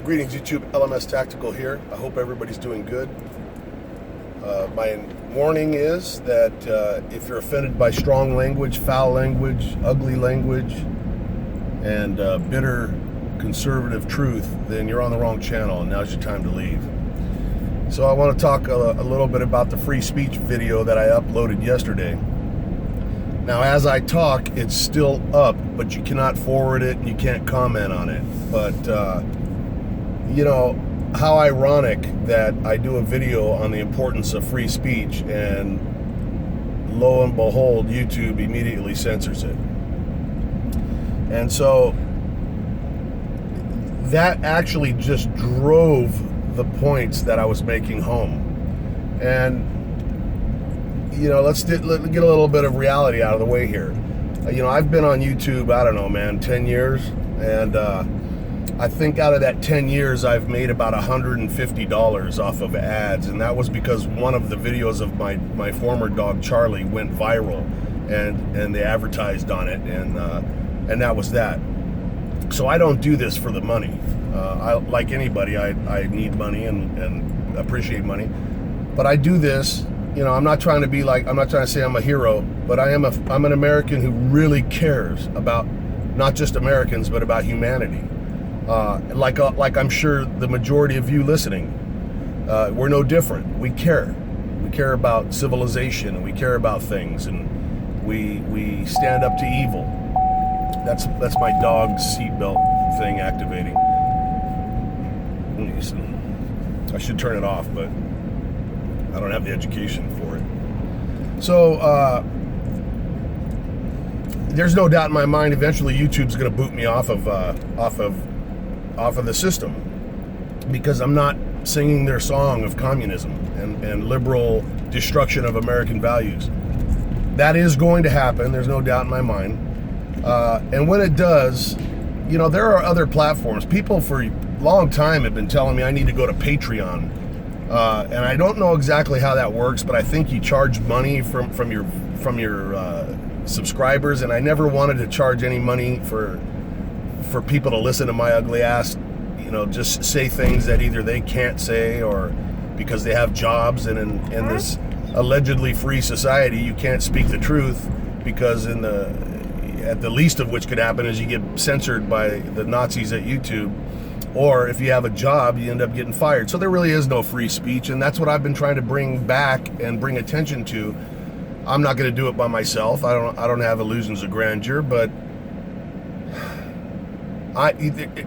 Greetings YouTube, LMS Tactical here. I hope everybody's doing good. My warning is that if you're offended by strong language, foul language, ugly language, and bitter conservative truth, then you're on the wrong channel and now's your time to leave. So I want to talk a little bit about the free speech video that I uploaded yesterday. Now as I talk, it's still up, but you cannot forward it and you can't comment on it. But you know, how ironic that I do a video on the importance of free speech and lo and behold, YouTube immediately censors it. And so that actually just drove the points that I was making home. And you know, let's get a little bit of reality out of the way here. You know, I've been on YouTube, I don't know, man, 10 years, and I think out of that 10 years, I've made about $150 off of ads, and that was because one of the videos of my former dog Charlie went viral, and they advertised on it, and that was that. So I don't do this for the money. Like anybody, I need money and appreciate money, but I do this. You know, I'm not trying to say I'm a hero, but I'm an American who really cares about not just Americans, but about humanity. Like I'm sure the majority of you listening, we're no different. We care. We care about civilization, and we care about things, and we stand up to evil. That's my dog's seatbelt thing activating. I should turn it off, but I don't have the education for it. So there's no doubt in my mind eventually YouTube's going to boot me off of the system, because I'm not singing their song of communism and liberal destruction of American values. That is going to happen, there's no doubt in my mind. And when it does, you know, there are other platforms. People for a long time have been telling me I need to go to Patreon. And I don't know exactly how that works, but I think you charge money from your subscribers, and I never wanted to charge any money for people to listen to my ugly ass, you know, just say things that either they can't say, or because they have jobs, and in this allegedly free society you can't speak the truth, because at the least of which could happen is you get censored by the Nazis at YouTube, or if you have a job you end up getting fired. So there really is no free speech, and that's what I've been trying to bring back and bring attention to. I'm not going to do it by myself. I don't have illusions of grandeur, but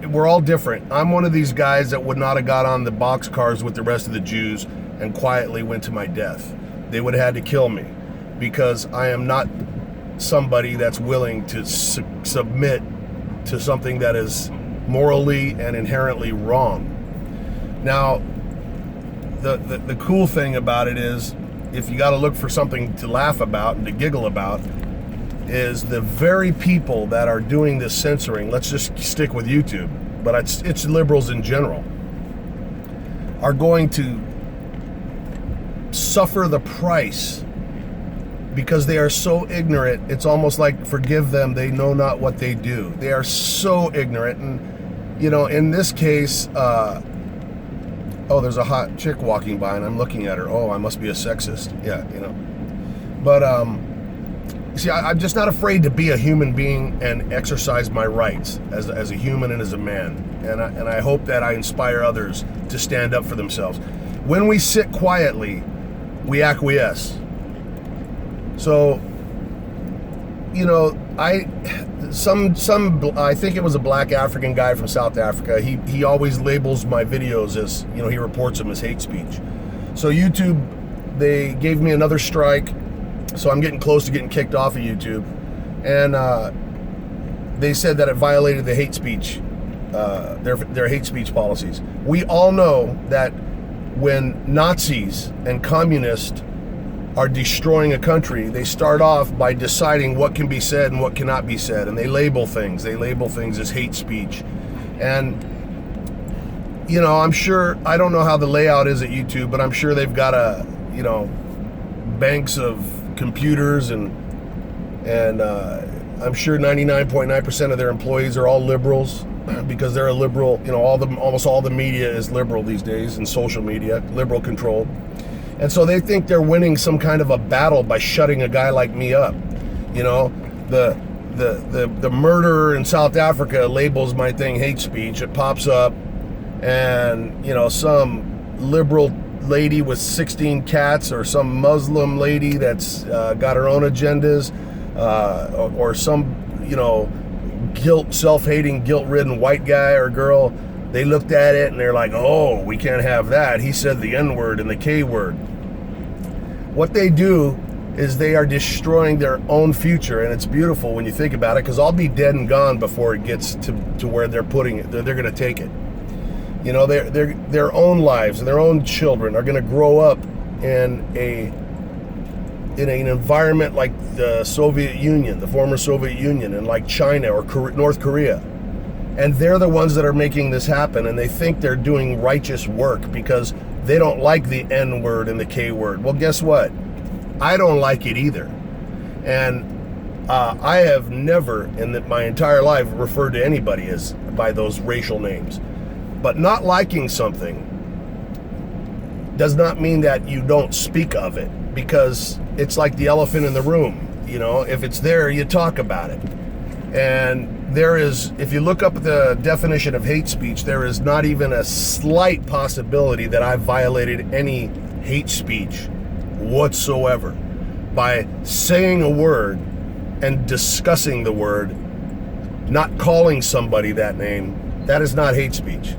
we're all different. I'm one of these guys that would not have got on the boxcars with the rest of the Jews and quietly went to my death. They would have had to kill me, because I am not somebody that's willing to submit to something that is morally and inherently wrong. Now, the cool thing about it is, if you got to look for something to laugh about and to giggle about, is the very people that are doing this censoring, let's just stick with YouTube, but it's liberals in general, are going to suffer the price, because they are so ignorant. It's almost like, forgive them, they know not what they do. They are so ignorant. And you know, in this case, oh, there's a hot chick walking by and I'm looking at her. Oh, I must be a sexist. Yeah, you know. But see, I'm just not afraid to be a human being and exercise my rights as a human and as a man. And I hope that I inspire others to stand up for themselves. When we sit quietly, we acquiesce. So, you know, I think it was a black African guy from South Africa. He always labels my videos as, you know, he reports them as hate speech. So YouTube, they gave me another strike. So I'm getting close to getting kicked off of YouTube, and they said that it violated the hate speech, their hate speech policies. We all know that when Nazis and communists are destroying a country, they start off by deciding what can be said and what cannot be said, and they label things as hate speech. And you know, I'm sure, I don't know how the layout is at YouTube, but I'm sure they've got banks of computers, and I'm sure 99.9% of their employees are all liberals, because they're a liberal. Almost all the media is liberal these days, and social media, liberal controlled. And so they think they're winning some kind of a battle by shutting a guy like me up. The murderer in South Africa labels my thing hate speech. It pops up, and some liberal lady with 16 cats, or some Muslim lady that's got her own agendas, or some self-hating, guilt-ridden white guy or girl. They looked at it and they're like, oh, we can't have that. He said the N-word and the K-word. What they do is they are destroying their own future, and it's beautiful when you think about it, because I'll be dead and gone before it gets to where they're putting it. They're going to take it. Their own lives and their own children are going to grow up in an environment like the Soviet Union, the former Soviet Union, and like China or North Korea. And they're the ones that are making this happen, and they think they're doing righteous work because they don't like the N-word and the K-word. Well, guess what? I don't like it either. And I have never in my entire life referred to anybody by those racial names. But not liking something does not mean that you don't speak of it, because it's like the elephant in the room. If it's there, you talk about it. And if you look up the definition of hate speech, there is not even a slight possibility that I've violated any hate speech whatsoever by saying a word and discussing the word, not calling somebody that name. That is not hate speech.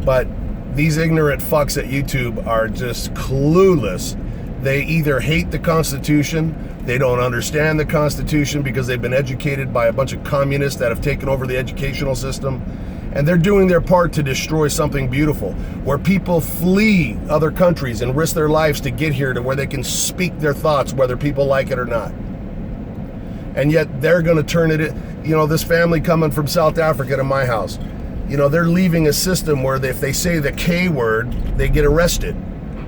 But these ignorant fucks at YouTube are just clueless. They either hate the Constitution, they don't understand the Constitution because they've been educated by a bunch of communists that have taken over the educational system, and they're doing their part to destroy something beautiful, where people flee other countries and risk their lives to get here to where they can speak their thoughts, whether people like it or not. And yet they're going to turn it, this family coming from South Africa to my house, they're leaving a system where if they say the K word, they get arrested.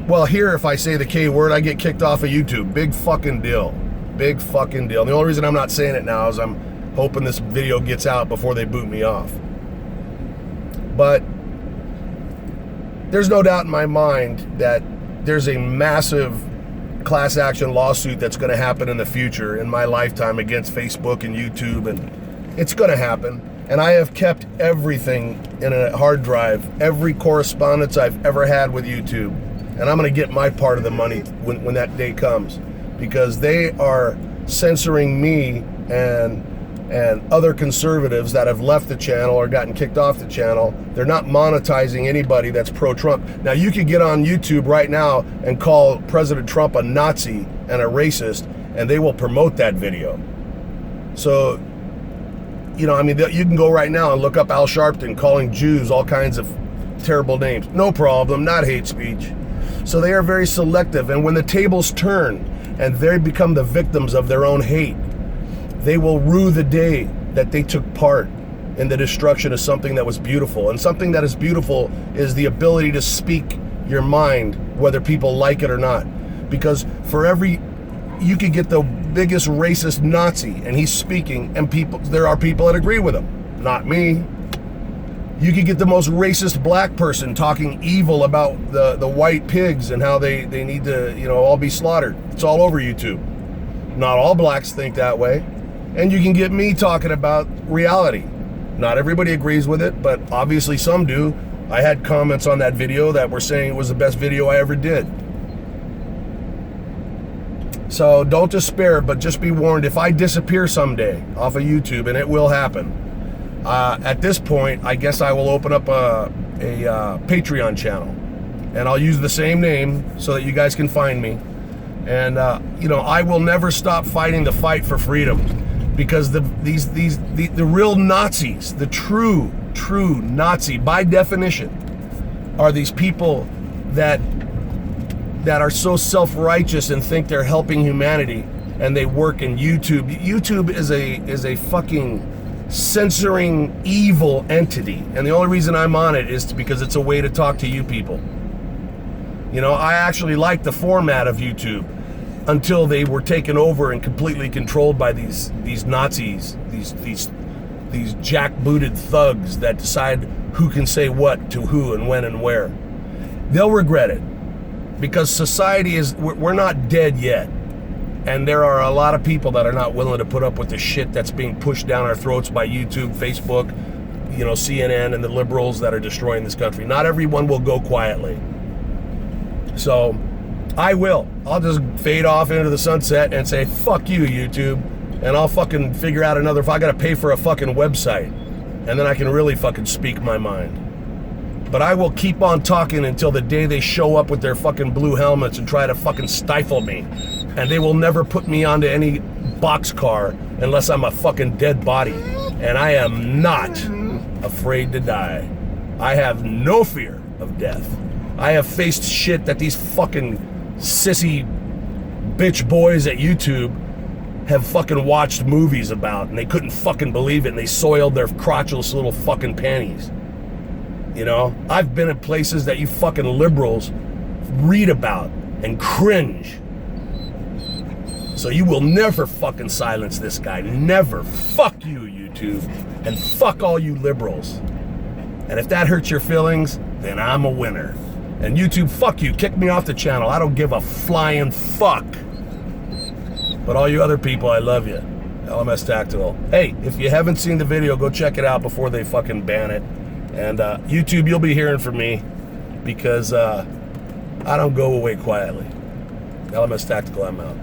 Well, here, if I say the K word, I get kicked off of YouTube. Big fucking deal. Big fucking deal. And the only reason I'm not saying it now is I'm hoping this video gets out before they boot me off. But there's no doubt in my mind that there's a massive class action lawsuit that's going to happen in the future in my lifetime against Facebook and YouTube, and it's going to happen. And I have kept everything in a hard drive, every correspondence I've ever had with YouTube. And I'm going to get my part of the money when that day comes, because they are censoring me and other conservatives that have left the channel or gotten kicked off the channel. They're not monetizing anybody that's pro-Trump. Now, you could get on YouTube right now and call President Trump a Nazi and a racist, and they will promote that video. So, you can go right now and look up Al Sharpton calling Jews all kinds of terrible names. No problem, not hate speech. So they are very selective, and when the tables turn and they become the victims of their own hate, they will rue the day that they took part in the destruction of something that was beautiful. And something that is beautiful is the ability to speak your mind, whether people like it or not. Because you could get the biggest racist Nazi and he's speaking, and there are people that agree with him. Not me. You could get the most racist black person talking evil about the white pigs and how they need to, all be slaughtered. It's all over YouTube. Not all blacks think that way. And you can get me talking about reality. Not everybody agrees with it, but obviously some do. I had comments on that video that were saying it was the best video I ever did. So don't despair, but just be warned, if I disappear someday off of YouTube, and it will happen, at this point, I guess I will open up a Patreon channel, and I'll use the same name so that you guys can find me. And I will never stop fighting the fight for freedom, because the real Nazis, the true Nazi by definition, are these people that are so self-righteous and think they're helping humanity, and they work in YouTube. YouTube is a fucking censoring evil entity, and the only reason I'm on it is because it's a way to talk to you people. I actually like the format of YouTube until they were taken over and completely controlled by these Nazis, these these jackbooted thugs that decide who can say what to who and when and where. They'll regret it, because society is, we're not dead yet. And there are a lot of people that are not willing to put up with the shit that's being pushed down our throats by YouTube, Facebook, CNN, and the liberals that are destroying this country. Not everyone will go quietly. So I will. I'll just fade off into the sunset and say, fuck you, YouTube. And I'll fucking figure out another, if I gotta pay for a fucking website, and then I can really fucking speak my mind. But I will keep on talking until the day they show up with their fucking blue helmets and try to fucking stifle me. And they will never put me onto any boxcar unless I'm a fucking dead body. And I am not afraid to die. I have no fear of death. I have faced shit that these fucking sissy bitch boys at YouTube have fucking watched movies about, and they couldn't fucking believe it, and they soiled their crotchless little fucking panties. I've been in places that you fucking liberals read about and cringe. So you will never fucking silence this guy. Never. Fuck you, YouTube. And fuck all you liberals. And if that hurts your feelings, then I'm a winner. And YouTube, fuck you. Kick me off the channel. I don't give a flying fuck. But all you other people, I love you. LMS Tactical. Hey, if you haven't seen the video, go check it out before they fucking ban it. And YouTube, you'll be hearing from me, because I don't go away quietly. LMS Tactical, I'm out.